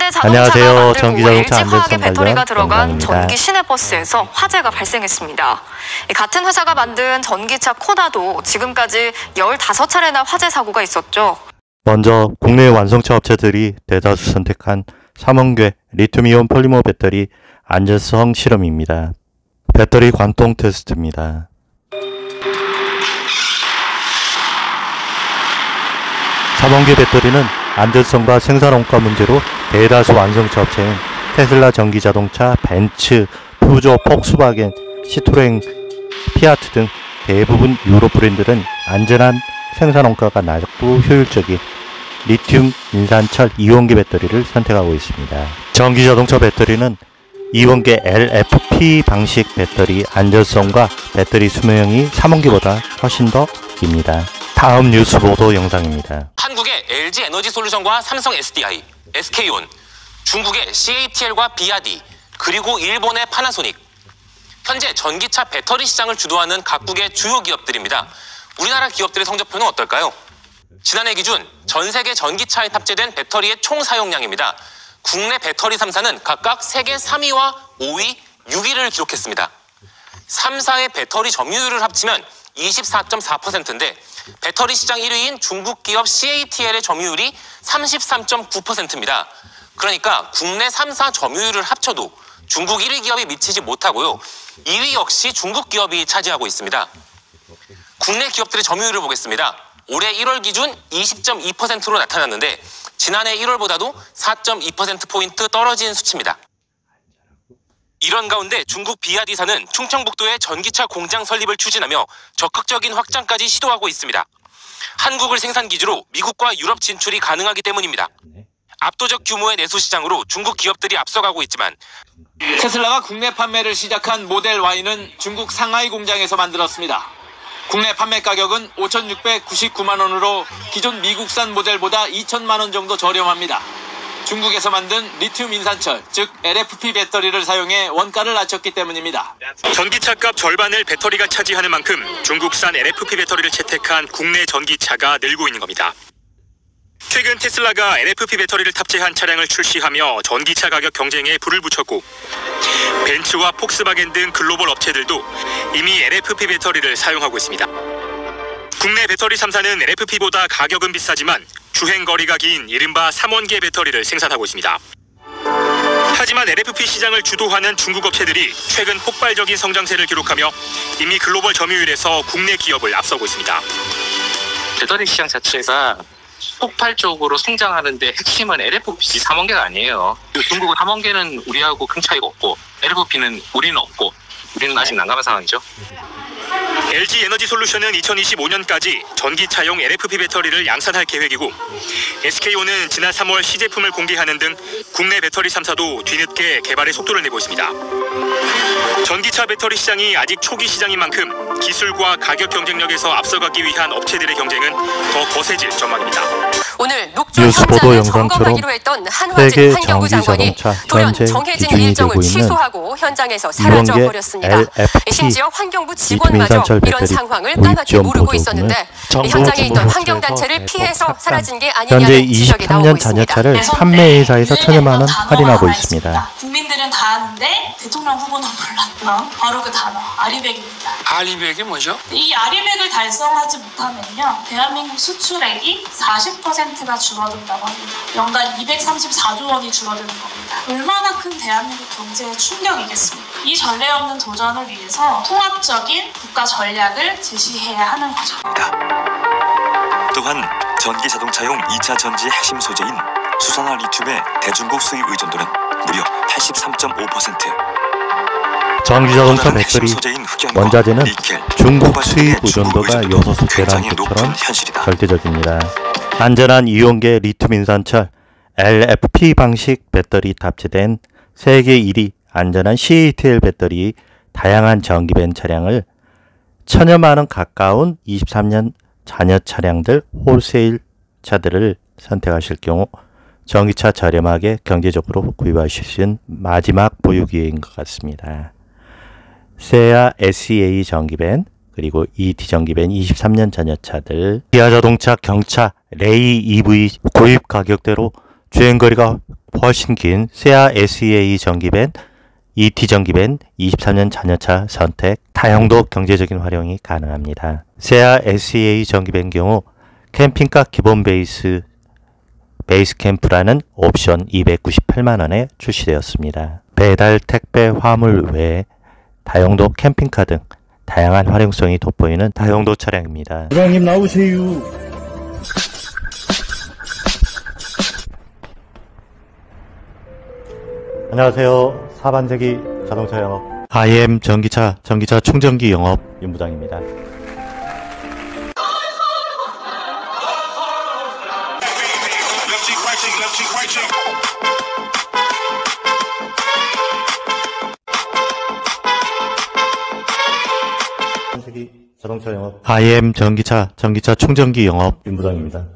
현대 자동차가 안녕하세요. 만들고 전기자동차 LG 화학의 안전성 배터리가 관련 들어간 영상입니다. 전기 시내버스에서 화재가 발생했습니다. 같은 회사가 만든 전기차 코나도 지금까지 15차례나 화재 사고가 있었죠. 먼저 국내 완성차 업체들이 대다수 선택한 3원괴 리튬이온 폴리머 배터리 안전성 실험입니다. 배터리 관통 테스트입니다. 삼원괴 배터리는 안전성과 생산원가 문제로 대다수 완성차 업체인 테슬라 전기자동차, 벤츠, 푸조, 폭스바겐, 시트로엔, 피아트 등 대부분 유럽 브랜드는 안전한 생산원가가 낮고 효율적인 리튬 인산철 2원계 배터리를 선택하고 있습니다. 전기자동차 배터리는 2원계 LFP 방식 배터리 안전성과 배터리 수명이 3원계보다 훨씬 더 깁니다. 다음 뉴스 보도 영상입니다. 한국의 LG 에너지 솔루션과 삼성 SDI, SK온, 중국의 CATL과 BYD, 그리고 일본의 파나소닉. 현재 전기차 배터리 시장을 주도하는 각국의 주요 기업들입니다. 우리나라 기업들의 성적표는 어떨까요? 지난해 기준 전 세계 전기차에 탑재된 배터리의 총 사용량입니다. 국내 배터리 3사는 각각 세계 3위와 5위, 6위를 기록했습니다. 3사의 배터리 점유율을 합치면 24.4%인데 배터리 시장 1위인 중국 기업 CATL의 점유율이 33.9%입니다. 그러니까 국내 3사 점유율을 합쳐도 중국 1위 기업이 미치지 못하고요. 2위 역시 중국 기업이 차지하고 있습니다. 국내 기업들의 점유율을 보겠습니다. 올해 1월 기준 20.2%로 나타났는데 지난해 1월보다도 4.2%포인트 떨어진 수치입니다. 이런 가운데 중국 BYD사는 충청북도에 전기차 공장 설립을 추진하며 적극적인 확장까지 시도하고 있습니다. 한국을 생산 기지로 미국과 유럽 진출이 가능하기 때문입니다. 압도적 규모의 내수 시장으로 중국 기업들이 앞서가고 있지만 테슬라가 국내 판매를 시작한 모델 Y는 중국 상하이 공장에서 만들었습니다. 국내 판매 가격은 5,699만 원으로 기존 미국산 모델보다 2천만 원 정도 저렴합니다. 중국에서 만든 리튬 인산철, 즉 LFP 배터리를 사용해 원가를 낮췄기 때문입니다. 전기차값 절반을 배터리가 차지하는 만큼 중국산 LFP 배터리를 채택한 국내 전기차가 늘고 있는 겁니다. 최근 테슬라가 LFP 배터리를 탑재한 차량을 출시하며 전기차 가격 경쟁에 불을 붙였고 벤츠와 폭스바겐 등 글로벌 업체들도 이미 LFP 배터리를 사용하고 있습니다. 국내 배터리 3사는 LFP보다 가격은 비싸지만 주행거리가 긴 이른바 3원계 배터리를 생산하고 있습니다. 하지만 LFP 시장을 주도하는 중국 업체들이 최근 폭발적인 성장세를 기록하며 이미 글로벌 점유율에서 국내 기업을 앞서고 있습니다. 배터리 시장 자체가 폭발적으로 성장하는데 핵심은 LFP 3원계가 아니에요. 중국은 3원계는 우리하고 큰 차이가 없고 LFP는 우리는 없고 우리는 아직 난감한 상황이죠. LG 에너지 솔루션은 2025년까지 전기차용 LFP 배터리를 양산할 계획이고 SK온은 지난 3월 시제품을 공개하는 등 국내 배터리 3사도 뒤늦게 개발의 속도를 내고 있습니다. 전기차 배터리 시장이 아직 초기 시장인 만큼 기술과 가격 경쟁력에서 앞서가기 위한 업체들의 경쟁은 더 거세질 전망입니다. 오늘 녹조 뉴스 보도 현장을 영상처럼 점검하기로 했던 한화진 세계 환경부 장관이 전기자동차 돌연 현재 정해진 기준이 일정을 되고 있는 취소하고 현장에서 사라져 2원계 버렸습니다. LFP 심지어 환경부 리튬 직원마저 인산철 이런 배터리 상황을 도입 까맣게 지원 모르고 보조금을 있었는데 정부 현장에 있던 정부 환경단체를 협회에서 피해서 대폭 사라진 게 현재 아니냐는 지적이 나오고 23년 있습니다. 자녀차를 판매회사에서 1,000여만 원 할인하고 있습니다. 국민들은 다 아는데 대통령 후보는 몰랐던 바로 그 단어 아리백입니다. 아리백이 뭐죠? 이 아리백을 달성하지 못하면요 대한민국 수출액이 40%가 줄어든다고 합니다. 연간 234조 원이 줄어드는 겁니다. 얼마나 큰 대한민국 경제의 충격이겠습니까? 이 전례 없는 도전을 위해서 통합적인 국가 전략을 제시해야 하는 거죠. 또한 전기자동차용 2차 전지 핵심 소재인 수산화 리튬의 대중국 수입 의존도는 무려 83.5%. 전기자동차 배터리 원자재는 중국 수입 의존도가 6배라는 것처럼 절대적입니다. 안전한 2원계 리튬 인산철 LFP 방식 배터리 탑재된 세계 1위 안전한 CATL 배터리 다양한 전기밴 차량을 1,000여만 원 가까운 23년 자녀 차량들 홀세일 차들을 선택하실 경우 전기차 저렴하게 경제적으로 구입하실 수 있는 마지막 보유 기회인 것 같습니다. 세아 SEA 전기밴 그리고 ET 전기밴 23년 자녀차들, 기아자동차 경차 레이 EV 구입 가격대로 주행거리가 훨씬 긴 세아 SEA 전기밴, ET 전기밴 24년 잔여차 선택, 다용도 경제적인 활용이 가능합니다. 세아 SEA 전기밴 경우 캠핑카 기본 베이스 캠프라는 옵션 298만원에 출시되었습니다. 배달, 택배, 화물 외에 다용도 캠핑카 등 다양한 활용성이 돋보이는 다용도 차량입니다. 부장님 나오세요. 안녕하세요. 사반세기 자동차 영업 IM 전기차 충전기 영업 윤부장입니다. 자동차 영업 IM 전기차 충전기 영업 윤부장입니다.